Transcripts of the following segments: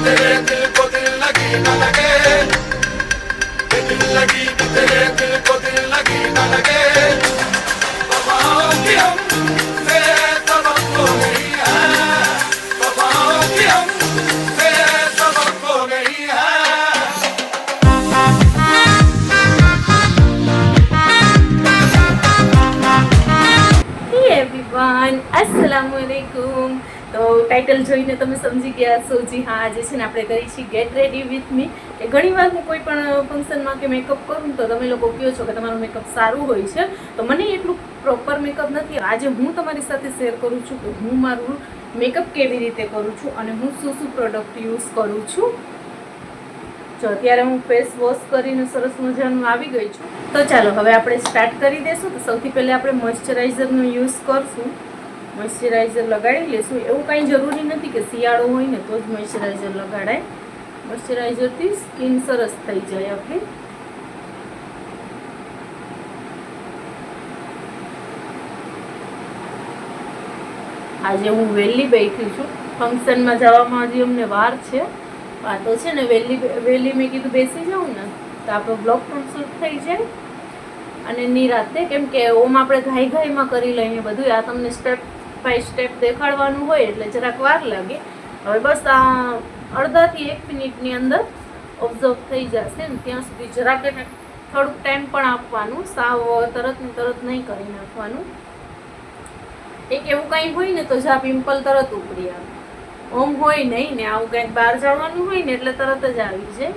तेरे दिल को दिल लगी न लगे, दिल लगी भी तेरे दिल को दिल लगी न लगे। वफाओं की हम से सबक हो गई है, वफाओं की हम से सबक हो गई है। એવરીવન અસલામુ અલૈકુમ। તો ટાઇટલ જોઈને તમે સમજી ગયા છો, જી હા, આજે છે ને આપણે કરી છીએ ગેટ રેડી વિથ મી। કે ઘણીવાર હું કોઈ પણ ફંક્શનમાં કે મેકઅપ કરું તો તમે લોકો કહો છો કે તમારું મેકઅપ સારું હોય છે, તો મને એટલું પ્રોપર મેકઅપ નથી। આજે હું તમારી સાથે શેર કરું છું કે હું મારું મેકઅપ કેવી રીતે કરું છું અને હું શું શું પ્રોડક્ટ યુઝ કરું છું। જો અત્યારે હું ફેસ વોશ કરીને સરસ મજાનું આવી ગઈ છું, તો ચાલો હવે આપણે સ્ટાર્ટ કરી દઈશું। તો સૌથી પહેલાં આપણે મોઇશ્ચરાઇઝરનો યુઝ કરશું, મોઇશ્ચરાઇઝર લગાડી લઈશું। એવું કાંઈ જરૂરી નથી કે શિયાળો હોય ને તો જ મોઇશ્ચરાઇઝર લગાડાય, મોઇશ્ચરાઇઝરથી સ્કિન સરસ થઈ જાય આપણી। આજે હું વહેલી બેઠી છું, ફંક્શનમાં જવામાં હજી અમને વાર છે। આ તો છે ને વહેલી મેં કીધું બેસી જાઉં ને તો આપણો બ્લોગ પણ શૂટ થઈ જાય અને નિરાતે, કેમ કે ઓમ આપણે ઘાઈમાં કરી લઈએ બધું, આ તમને સ્ટેપ બાય સ્ટેપ દેખાડવાનું હોય એટલે જરાક વાર લાગે। હવે બસ આ અડધાથી 1 મિનિટની અંદર ઓબ્ઝર્વ થઈ જશે ને ત્યાં સુધી જરાક એને થોડુંક ટાઈમ પણ આપવાનું, સાવ તરત ને તરત નહીં કરી નાખવાનું। એક એવું કંઈ હોય ને તો જ્યાં પિમ્પલ તરત ઉપડી આવે, ઓમ હોય નહીં ને આવું કંઈક બહાર જવાનું હોય ને એટલે તરત જ આવી જાય।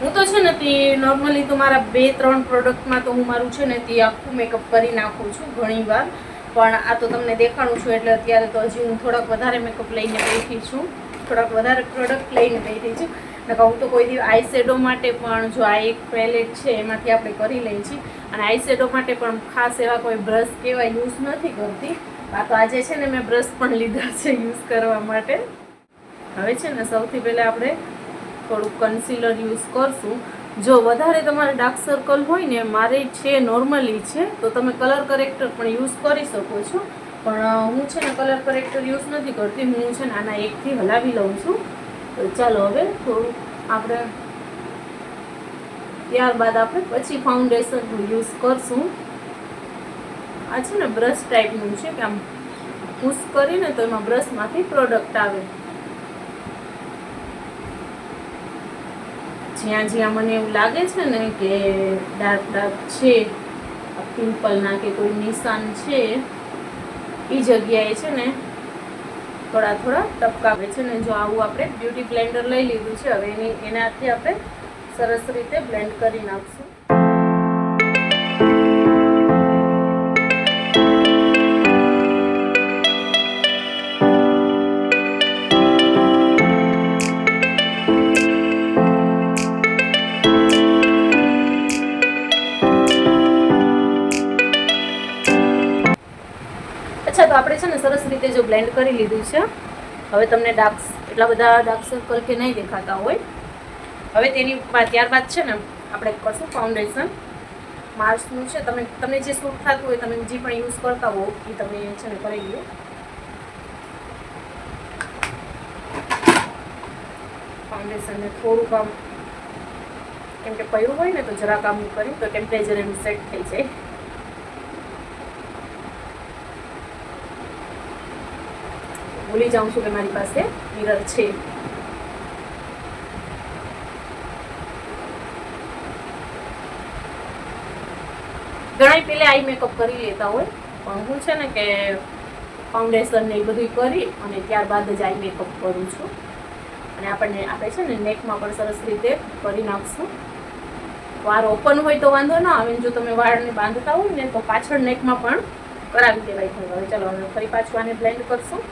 હું તો છે ને તે નોર્મલી તો મારા 2-3 પ્રોડક્ટમાં તો હું મારું છે ને તે આખું મેકઅપ કરી નાખું છું ઘણી વાર, પણ આ તો તમને દેખાડું છું એટલે અત્યારે તો હજી હું થોડાક વધારે મેકઅપ લઈને બેઠી છું, થોડાક વધારે પ્રોડક્ટ લઈને બેઠી છું। નકર હું તો કોઈ દિવસ આઈ શેડો માટે પણ, જો આ એક પેલેટ છે એમાંથી આપણે કરી લઈએ છીએ, અને આઈ શેડો માટે પણ ખાસ એવા કોઈ બ્રશ કેવા યુઝ નથી કરતી। આ તો આજે છે ને મેં બ્રશ પણ લીધા છે યુઝ કરવા માટે। હવે છે ને સૌથી પહેલાં આપણે થોડુંક કન્સીલર યુઝ કરશું। જો વધારે તમારે ડાર્ક સર્કલ હોય ને, મારે છે નોર્મલી છે તો તમે કલર કરેક્ટર પણ યુઝ કરી શકો છો, પણ હું છે ને કલર કરેક્ટર યુઝ નથી કરતી, હું છે ને આના એકથી હલાવી લઉં છું। તો ચાલો હવે થોડુંક આપણે ત્યારબાદ આપણે પછી ફાઉન્ડેશનનું યુઝ કરશું। આ છે ને બ્રશ ટાઈપનું છે કે આમ પુશ કરીને તો એમાં બ્રશમાંથી પ્રોડક્ટ આવે, જ્યાં જ્યાં મને એવું લાગે છે ને કે ડાર્ક છે, પિમ્પલના કે કોઈ નિશાન છે, એ જગ્યાએ છે ને થોડા થોડા ટપકાવે છે ને। જો આવું આપણે બ્યુટી બ્લેન્ડર લઈ લીધું છે, હવે એનાથી આપણે સરસ રીતે બ્લેન્ડ કરી નાખશું। અચ્છા, તો આપણે છે ને સરસ રીતે જો બ્લેન્ડ કરી લીધું છે, હવે તમને એટલા બધા ડાર્ક સર્કલ કે નહીં દેખાતા હોય। હવે તેની ત્યારબાદ છે ને આપણે કરશું ફાઉન્ડેશન માર્સનું છે, તમને જે સૂટ થતું હોય તમે જે પણ યુઝ કરતા હો એ તમે છે ને કરી લો। ફાઉન્ડેશનને થોડુંક આમ, કેમ કે પડ્યું હોય ને તો જરાક આમ કરી તો ટેમ્પરેચર એનું સેટ થઈ જાય। ભૂલી જાઉં છું કે મારી પાસે મિરર છે। ઘણા પહેલા આઈ મેકઅપ કરી લેતા હોય, પણ હું છે ને કે ફાઉન્ડેશન ને એ બધું કરી અને ત્યારબાદ જ આઈ મેકઅપ કરું છું। અને આપણે છે ને નેકમાં પણ સરસ રીતે કરી નાખશું। વાળ ઓપન હોય તો વાંધો ના આવે, જો તમે વાળને બાંધતા હોય ને તો પાછળ નેકમાં પણ કરાવી દેવાય। હવે ચાલો હવે ફરી પાછું આને બ્લેન્ડ કરશું।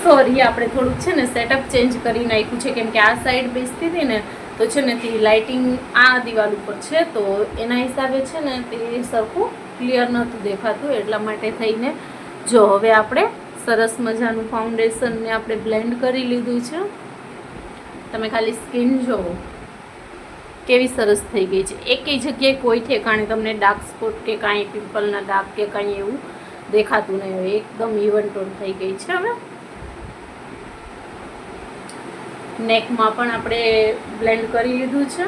સોરી આપણે થોડુંક છે ને સેટઅપ ચેન્જ કરી નાખ્યું છે, કેમ કે આ સાઈડ બેસતી હતી ને તો છે ને તે લાઇટિંગ આ દિવાલ ઉપર છે, તો એના હિસાબે છે ને તે સરખું ક્લિયર નહોતું દેખાતું, એટલા માટે થઈને જો હવે આપણે સરસ મજાનું ફાઉન્ડેશનને આપણે બ્લેન્ડ કરી લીધું છે. તમે ખાલી સ્કિન જોવો કેવી સરસ થઈ ગઈ છે. એકેય જગ્યાએ કોઈ ઠેકાણે તમને ડાર્ક સ્પોટ કે કાંઈ પિમ્પલના ડાર્ક કે કાંઈ એવું દેખાતું નહીં હોય, એકદમ ઇવન ટોન થઈ ગઈ છે. હવે નેકમાં પણ આપણે બ્લેન્ડ કરી લીધું છે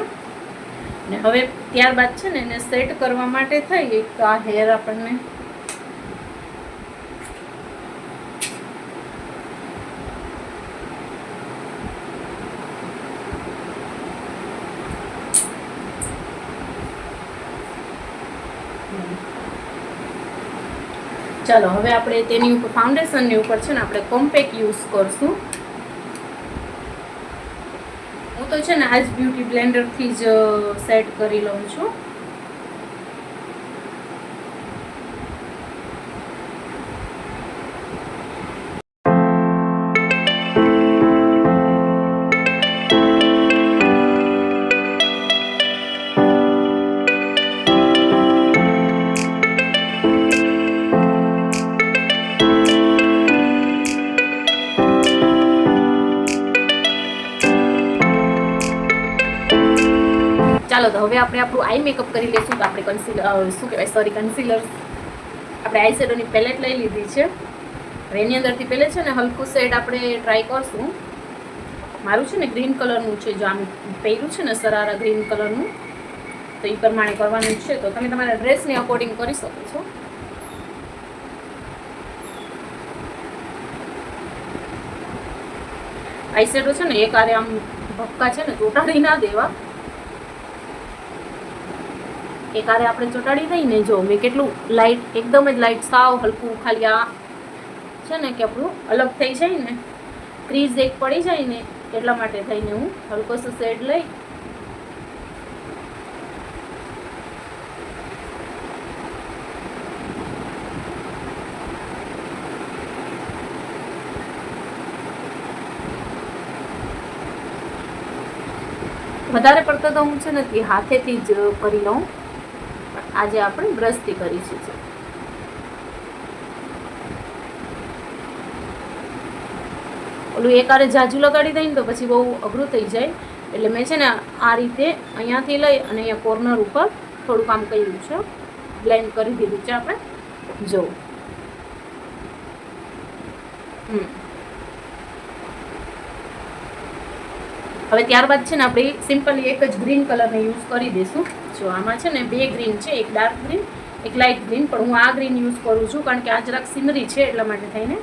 ને હવે ત્યારબાદ છે ને એને સેટ કરવા માટે થઈ એક તો આ હેર આપણને ચાલો હવે આપણે તેની ઉપર ફાઉન્ડેશનની ઉપર છે ને આપણે કોમ્પેક્ટ યુઝ કરશું. હું તો છે ને આજ બ્યુટી બ્લેન્ડરથી જ સેટ કરી લઉં છું. ચાલો તો હવે આપણે આપણું આઈ મેકઅપ કરી લઈશું. તો આપણે કન્સીલર આપણે આઈ શેડોની પેલેટ લઈ લીધી છે. હવે એની અંદરથી પહેલે છે ને હલકું શેડ આપણે ટ્રાય કરશું. મારું છે ને ગ્રીન કલરનું છે, જો આમ પહેર્યું છે ને સરારા ગ્રીન કલરનું, તો એ પ્રમાણે કરવાનું છે. તો તમે તમારા ડ્રેસની અકોર્ડિંગ કરી શકો છો. આઈ શેડો છે ને એક આરે આમ ભપકા છે ને ચોટાડી ના દેવા, એક આરે આપણે ચોટાડી દઈને જો મેં કેટલું લાઇટ, એકદમ જ લાઇટ, સાવ હલકું, ખાલી આ છે ને કે આપણું અલગ થઈ જાય ને, ક્રીઝ એક પડી જાય ને, એટલા માટે થઈને હું હલકો સો શેડ લઈ વધારે પડતા તો હું છે ને હાથેથી જ કરી લઉં, આજે આપણે બ્રશથી કરીશું. ઓલું એકારે જાજુ લગાડી દઈએ ને તો પછી બહુ અઘરું થઈ જાય, એટલે મેં છે ને આ રીતે અહીંયાથી લઈ અને અહીંયા કોર્નર ઉપર થોડું કામ કર્યું છે, બ્લેન્ડ કરી દીધું છે આપણે. જો હવે ત્યારબાદ છે ને આપણે સિમ્પલી એક જ ગ્રીન કલરને યુઝ કરી દઈશું. જો આમાં છે ને બે ગ્રીન છે, એક ડાર્ક ગ્રીન એક લાઇટ ગ્રીન, પણ હું આ ગ્રીન યુઝ કરું છું કારણ કે આ જરાક સિમરી છે એટલા માટે થઈને.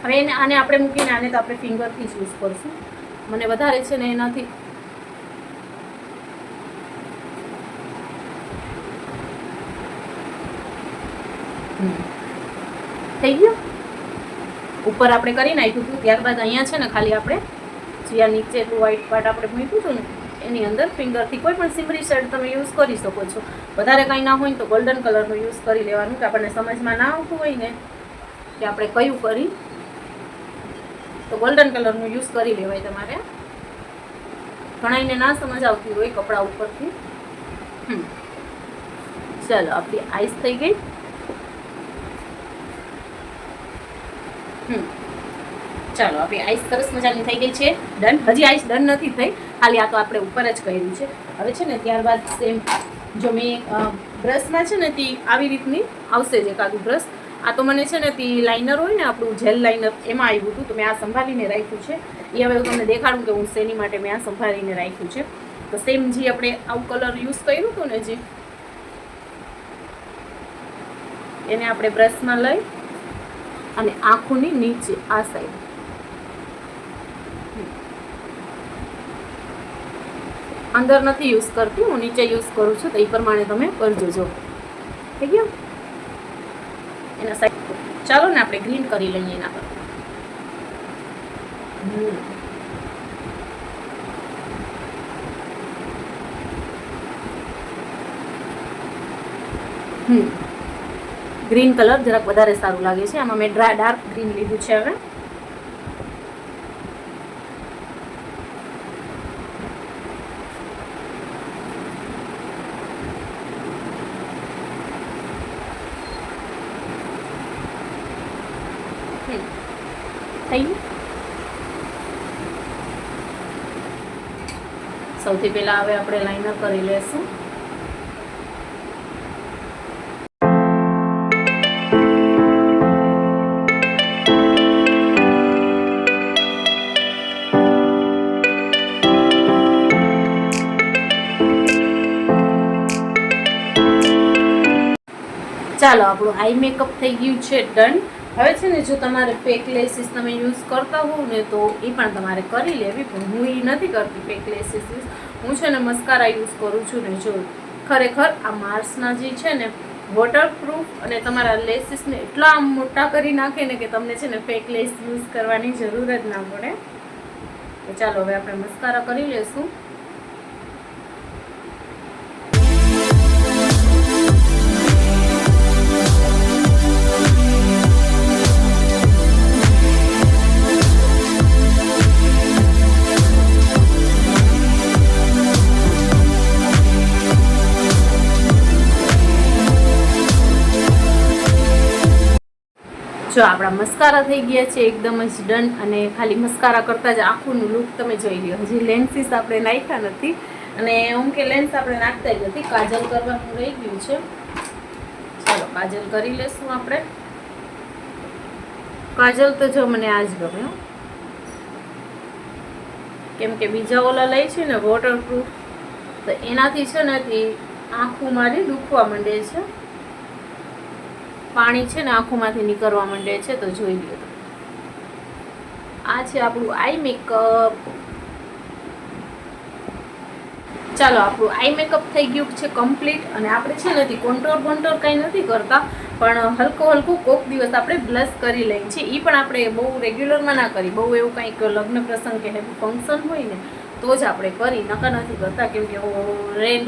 હવે આને આપણે મૂકીને આને તો આપણે ફિંગરથી જ યુઝ કરશું. મને વધારે છે ને એનાથી થઈ ગયું. ઉપર આપણે કરી નાખ્યું હતું, ત્યારબાદ અહીંયા છે ને ખાલી આપણે જ્યાં નીચે વ્હાઈટ પાર્ટ આપણે મૂક્યું હતું ને એની અંદર ફિંગરથી કોઈ પણ સિમરી શેડ તમે યુઝ કરી શકો છો. વધારે કંઈ ના હોય ને તો ગોલ્ડન કલરનું યુઝ કરી લેવાનું, કે આપણને સમજમાં ના આવતું હોય ને કે આપણે કયું કરી, તો ગોલ્ડન કલરનું યુઝ કરી લેવાય તમારે. ઘણાઈને ના સમજ આવતી હોય કપડા ઉપરથી. ચાલો આપણી આઈસ થઈ ગઈ. ચાલો આપણી આઈસ સરસ મજાની થઈ ગઈ છે, ડન. હજી આઈસ ડન નથી થઈ, ખાલી આ તો આપણે ઉપર જ કર્યું છે. હવે છે ને ત્યારબાદ સેમ જો મેં બ્રશમાં છે ને તે આવી રીતની આવશે જ એકાદું બ્રશ. આ તો મને છે ને તે લાઇનર હોય ને આપણું જેલ લાઇનર, એમાં આવ્યું હતું, તો મેં આ સંભાળીને રાખ્યું છે. એ હવે હું તમને દેખાડું કે હું શેની માટે મેં આ સંભાળીને રાખ્યું છે. તો સેમ જે આપણે આવું કલર યુઝ કર્યું હતું ને જે, એને આપણે બ્રશમાં લઈ અને આંખોની નીચે આ સાઈડ અંદર નથી યુઝ કરતી, હું નીચે યુઝ કરું છું, તો એ પ્રમાણે તમે કરજો. જો થઈ ગયું એના સાઈડ. ચાલો ને આપણે ગ્રીન કરી લઈએ એના પર. ગ્રીન કલર જરાક વધારે સારું લાગે છે. આમાં મેં ડાર્ક ગ્રીન લીધું છે. હવે સૌથી પહેલાં હવે આપણે લાઇનર કરી લેશું. ચાલો, આપણું આઈ મેકઅપ થઈ ગયું છે ડન. હવે છે ને, જો તમારે ફેક લેસીસ તમે યુઝ કરતા હોવ ને તો એ પણ તમારે કરી લેવી, પણ હું એ નથી કરતી ફેક લેસીસ. હું છે ને મસ્કારા યુઝ કરું છું ને. જો ખરેખર આ માર્સના જે છે ને વોટરપ્રૂફ અને તમારા લેસીસને એટલા આમ મોટા કરી નાખે ને કે તમને છે ને ફેક લેસ યુઝ કરવાની જરૂર જ ના પડે. તો ચાલો હવે આપણે મસ્કારા કરી લેશું. જો આપણા મસ્કારા થઈ ગયા છે એકદમ જ ડન. અને ખાલી મસ્કારા કરતાં જ આખુંનું લુક તમે જોઈ લો. હજી લેન્સીસ આપણે નાખ્યા નથી અને એમ કે લેન્સ આપણે નાખતા જ નથી. કાજલ કરવાનું રહી ગયું છે. ચાલો કાજલ કરી લેશું આપણે. કાજલ તો જો મને આ જ ગમે, કેમ કે બીજા ઓલા લઈ છે ને વોટરપ્રૂફ, તો એનાથી છે ને આંખું મારી દુખવા માંડે છે. પાણી છે ને આંખોમાંથી નીકળવા માંડે છે. તો જોઈ લો, આ છે આપણું આઈ મેકઅપ. ચાલો, આપણું આઈ મેકઅપ થઈ ગયું છે કમ્પ્લીટ. અને આપણે છે નથી કોન્ટોર કંઈ નથી કરતા, પણ હલકું હલકું કોક દિવસ આપણે બ્લશ કરી લઈએ છીએ. એ પણ આપણે બહુ રેગ્યુલરમાં ના કરી, બહુ એવું કંઈક લગ્ન પ્રસંગ કે હેવી ફંક્શન હોય ને તો જ આપણે કરી, નકર નથી કરતા. કેમ કે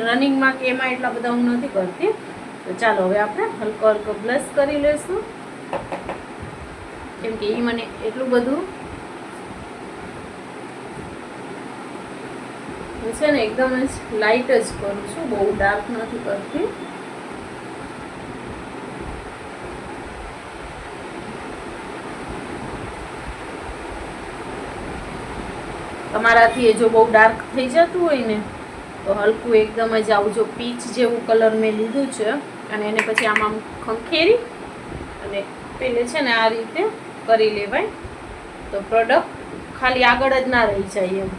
રનિંગમાં કે એમાં એટલા બધા હું નથી કરતી. તો ચાલો હવે આપણે હલકો હલકો બ્લશ કરી લઈશું, કેમ કે એ મને એટલું બધું હું છે ને એકદમ જ લાઇટ જ કરું છું, બહુ ડાર્ક નથી કરતી. તમારાથી જો બહુ ડાર્ક થઈ જતું હોય ને તો હલકું એકદમ જ આવું જો પીચ જેવું કલર મેં લીધું છે અને એને પછી આમ ખંખેરી અને પેલે છે ને આ રીતે કરી લેવાય, તો પ્રોડક્ટ ખાલી આગળ જ ના રહી જાય એમ.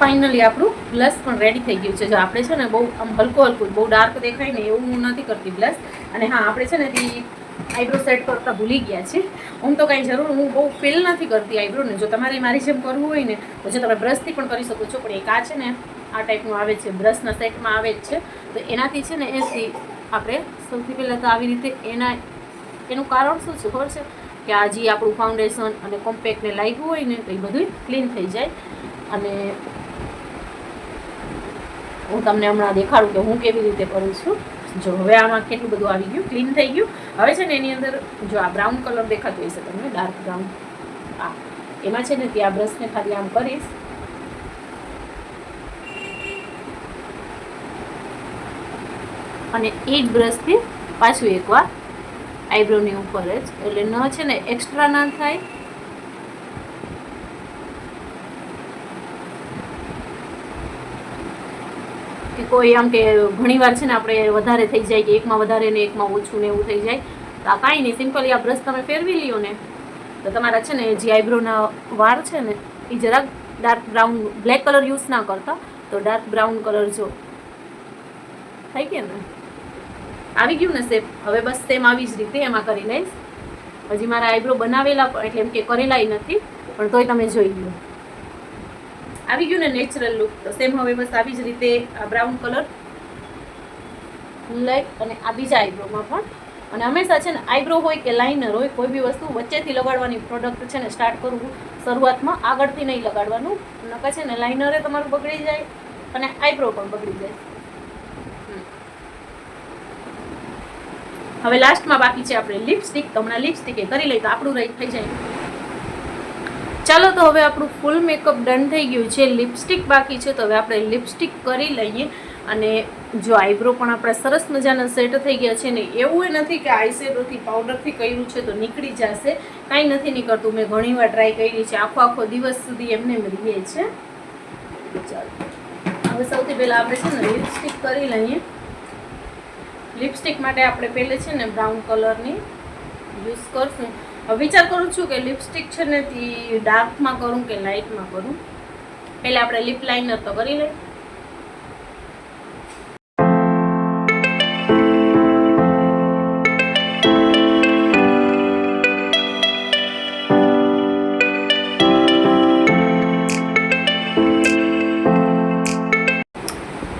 ફાઇનલી આપણું બ્લશ પણ રેડી થઈ ગયું છે. જો આપણે છે ને બહુ આમ હલકું બહુ ડાર્ક દેખાય ને એવું હું નથી કરતી બ્લશ. અને હા, આપણે છે ને આઈબ્રો સેટ કરતા ભૂલી ગયા છે. હું તો કાંઈ જરૂર હું બહુ ફીલ નથી કરતી આઈબ્રોને. જો તમારે મારી જેમ કરવું હોય ને તો જે તમે બ્રશથી પણ કરી શકો છો, પણ એક આ છે ને આ ટાઈપનું આવે છે, બ્રશના સેટમાં આવે જ છે. તો એનાથી છે ને એથી આપણે સૌથી પહેલાં તો આવી રીતે એનું કારણ શું છે ખબર છે? કે આ જે આપણું ફાઉન્ડેશન અને કોમ્પેક્ટને લાગ્યું હોય ને તો એ બધું ક્લીન થઈ જાય. અને હું તમને હમણાં દેખાડું કે હું કેવી રીતે કરું છું. જો હવે આમાં કેટલું બધું આવી ગયું, ક્લીન થઈ ગયું. હવે છે ને એની અંદર જો આ બ્રાઉન કલર દેખાતો હશે તમને, ડાર્ક બ્રાઉન, આ એમાં છે ને ત્યાં બ્રશને ખાલી આમ કરીશ અને એ જ બ્રશથી પાછું એકવાર આઈબ્રોની ઉપર જ, એટલે ન છે ને એક્સ્ટ્રા ના થાય. કે કોઈ આમ કે ઘણીવાર છે ને આપણે વધારે થઈ જાય કે એકમાં વધારે ને એકમાં ઓછું ને એવું થઈ જાય. તો આ કાંઈ નહીં, સિમ્પલી આ બ્રશ તમે ફેરવી લ્યો ને તો તમારા છે ને જે આઈબ્રોના વાળ છે ને એ જરાક dark brown, black colour use ના કરતા, તો ડાર્ક બ્રાઉન કલર જો થઈ ગયા ને, આવી ગયું ને શેપ. હવે બસ સેમ આવી જ રીતે એમાં કરી લઈશ. હજી મારા આઈબ્રો બનાવેલા એટલે એમ કે કરેલાય નથી, પણ તોય તમે જોઈ લો આવી ગયું ને નેચરલ લુક. તો સેમ હવે બસ આવી જ રીતે આ બ્રાઉન કલર લઈ અને આ બીજા આઈબ્રોમાં પણ. અને હંમેશા છે ને આઈબ્રો હોય કે લાઇનર હોય, કોઈ બી વસ્તુ વચ્ચેથી લગાડવાની પ્રોડક્ટ છે ને સ્ટાર્ટ કરવું શરૂઆતમાં, આગળથી નહીં લગાડવાનું, નકર છે ને લાઇનરે તમારું બગડી જાય અને આઈબ્રો પણ બગડી જાય. હવે લાસ્ટમાં બાકી છે આપણે લિપસ્ટિક. તો હમણાં લિપસ્ટિક એ કરી લઈ તો આપણું રહી થઈ જાય. ચાલો, તો હવે આપણું ફૂલ મેકઅપ ડન થઈ ગયું છે, લિપસ્ટિક બાકી છે. તો હવે આપણે લિપસ્ટિક કરી લઈએ અને જો આઈબ્રો પણ આપણા સરસ મજાના સેટ થઈ ગયા છે ને, એવું એ નથી કે આઈ શેડોથી પાવડરથી કર્યું છે તો નીકળી જશે, કાંઈ નથી નીકળતું. મેં ઘણીવાર ટ્રાય કરી છે, આખો દિવસ સુધી એમને એમ રહીએ છે. ચાલો હવે સૌથી પહેલાં આપણે છે ને લિપસ્ટિક કરી લઈએ. લિપસ્ટિક માટે આપણે પહેલે છે ને બ્રાઉન કલરની યુઝ કરશું. હવે વિચાર કરું છું કે લિપસ્ટિક છે ને તે ડાર્કમાં કરું કે લાઇટમાં કરું. પહેલાં આપણે લિપ લાઇનર તો કરી લઈએ.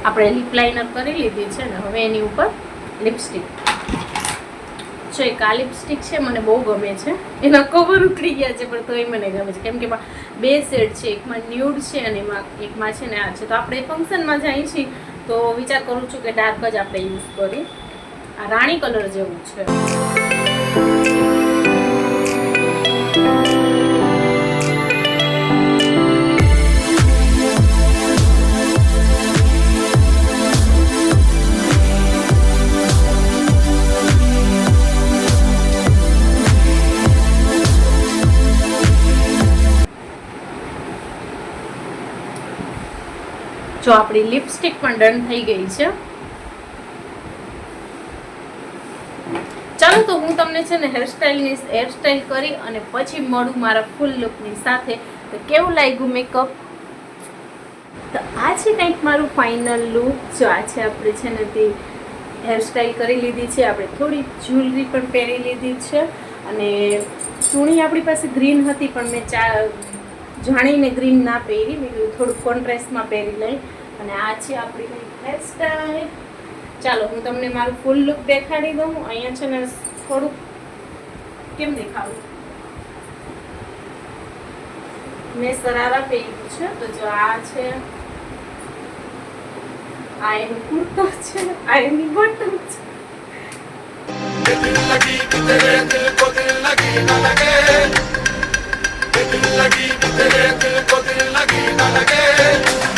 આપણે લિપ લાઇનર કરી લીધી છે ને, હવે એની ઉપર લિપસ્ટિક. જો એક આ લિપસ્ટિક છે મને બહુ ગમે છે, એના કવર ઉતરી ગયા છે પણ તોય મને ગમે છે, કેમ કે બે શેડ છે, એકમાં ન્યૂડ છે અને એકમાં છે ને આ છે. તો આપણે ફંક્શનમાં જઈએ છીએ તો વિચાર કરું છું કે ડાર્ક જ આપણે યુઝ કરીએ. આ રાણી કલર જેવું છે. જો આપણી લિપસ્ટિક પણ ડન થઈ ગઈ છે. ચાલો તો હું તમને છે ને હેરસ્ટાઈલ કરી અને પછી મળું મારા ફૂલ લુકની સાથે. તો કેવું લાગ્યું મેકઅપ? તો આ છે કંઈક મારું ફાઇનલ લુક. જો આ છે આપણે છે ને તે હેરસ્ટાઈલ કરી લીધી છે, આપણે થોડી જ્વેલરી પણ પહેરી લીધી છે અને ચૂણી આપણી પાસે ગ્રીન હતી પણ મેં જાણીને ગ્રીન ના પહેરી, મેં કીધું થોડુંક કોન્ટ્રાસ્ટમાં પહેરી લઈ. અને આ છે આપણી હેરસ્ટાઈલ. ચાલો હું તમને મારું ફૂલ લુક દેખાડી દઉં. અહીંયા છે ને થોડુંક કેમ દેખાડું, મેં સરારા પહેર્યું છે. તો જો આ છે, આ એનો કુર્તો છે, આ એની બોટમ છે. दिल लगी कि तेरे दिल को दिल लगी न लगे, दिल लगी कि तेरे दिल को दिल लगी न लगे.